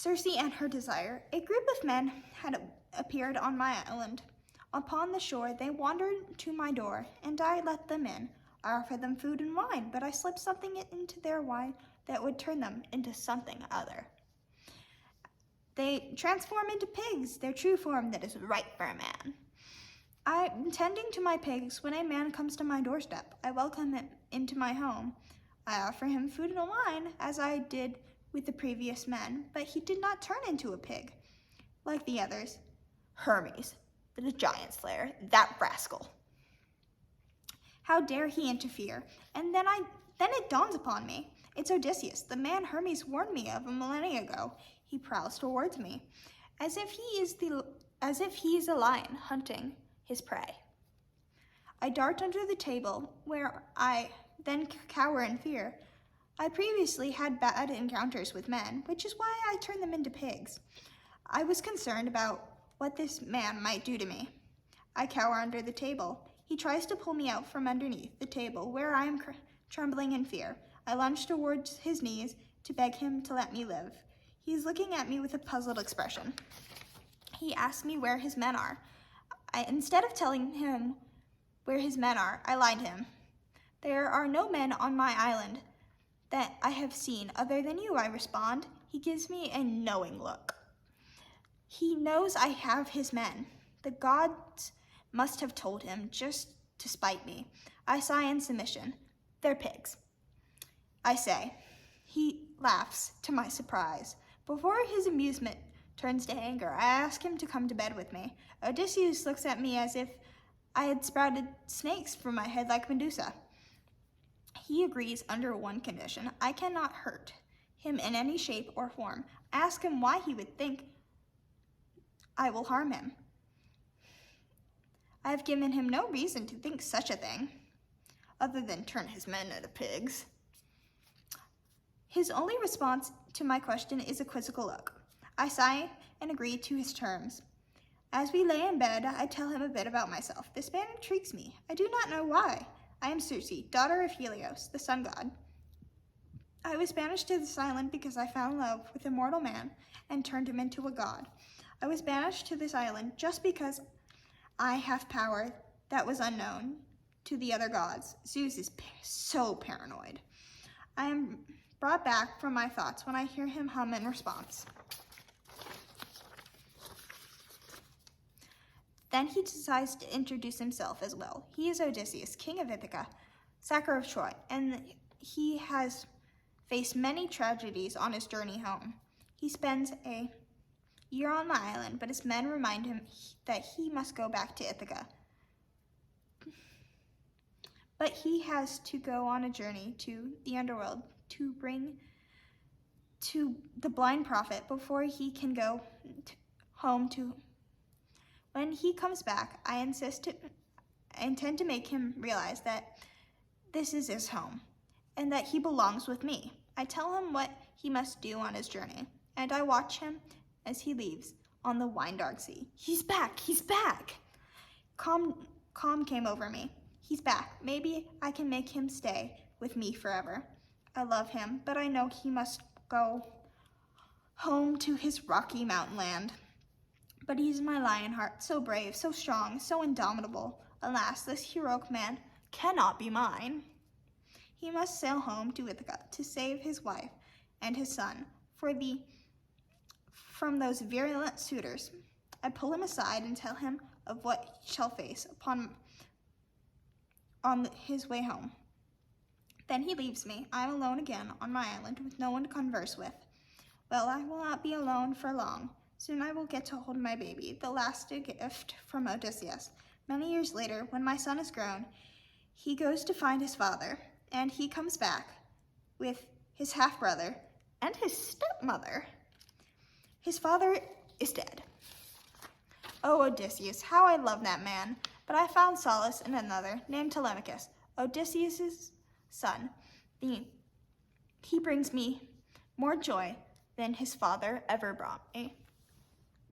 Circe and her desire. A group of men had appeared on my island. Upon the shore, they wandered to my door, and I let them in. I offered them food and wine, but I slipped something into their wine that would turn them into something other. They transform into pigs, their true form that is right for a man. I'm tending to my pigs when a man comes to my doorstep. I welcome him into my home. I offer him food and wine, as I did with the previous men, but he did not turn into a pig like the others. Hermes, the giant slayer, that rascal. How dare he interfere? And then it dawns upon me. It's Odysseus, the man Hermes warned me of a millennia ago. He prowls towards me, as if he is a lion hunting his prey. I dart under the table, where I then cower in fear. I previously had bad encounters with men, which is why I turned them into pigs. I was concerned about what this man might do to me. I cower under the table. He tries to pull me out from underneath the table, where I am trembling in fear. I lunge towards his knees to beg him to let me live. He is looking at me with a puzzled expression. He asks me where his men are. Instead of telling him where his men are, I lied to him. There are no men on my island that I have seen other than you, I respond. He gives me a knowing look. He knows I have his men. The gods must have told him just to spite me. I sigh in submission. They're pigs, I say. He laughs, to my surprise. Before his amusement turns to anger, I ask him to come to bed with me. Odysseus looks at me as if I had sprouted snakes from my head like Medusa. He agrees under one condition. I cannot hurt him in any shape or form. I ask him why he would think I will harm him. I have given him no reason to think such a thing, other than turn his men into pigs. His only response to my question is a quizzical look. I sigh and agree to his terms. As we lay in bed, I tell him a bit about myself. This man intrigues me. I do not know why. I am Circe, daughter of Helios, the sun god. I was banished to this island because I fell in love with a mortal man and turned him into a god. I was banished to this island just because I have power that was unknown to the other gods. Zeus is so paranoid. I am brought back from my thoughts when I hear him hum in response. Then he decides to introduce himself as well. He is Odysseus, king of Ithaca, sacker of Troy, and he has faced many tragedies on his journey home. He spends a year on my island, but his men remind him that he must go back to Ithaca. But he has to go on a journey to the underworld to bring to the blind prophet before he can go home to. When he comes back, I intend to make him realize that this is his home and that he belongs with me. I tell him what he must do on his journey, and I watch him as he leaves on the wine dark sea. He's back, he's back. Calm came over me. He's back. Maybe I can make him stay with me forever. I love him, but I know he must go home to his rocky mountain land. But he's my lion heart, so brave, so strong, so indomitable. Alas, this heroic man cannot be mine. He must sail home to Ithaca to save his wife and his son from those virulent suitors. I pull him aside and tell him of what he shall face on his way home. Then he leaves me. I am alone again on my island with no one to converse with. Well, I will not be alone for long. Soon I will get to hold my baby, the last gift from Odysseus. Many years later, when my son is grown, he goes to find his father, and he comes back with his half-brother and his stepmother. His father is dead. Oh, Odysseus, how I love that man. But I found solace in another, named Telemachus, Odysseus' son. He brings me more joy than his father ever brought me.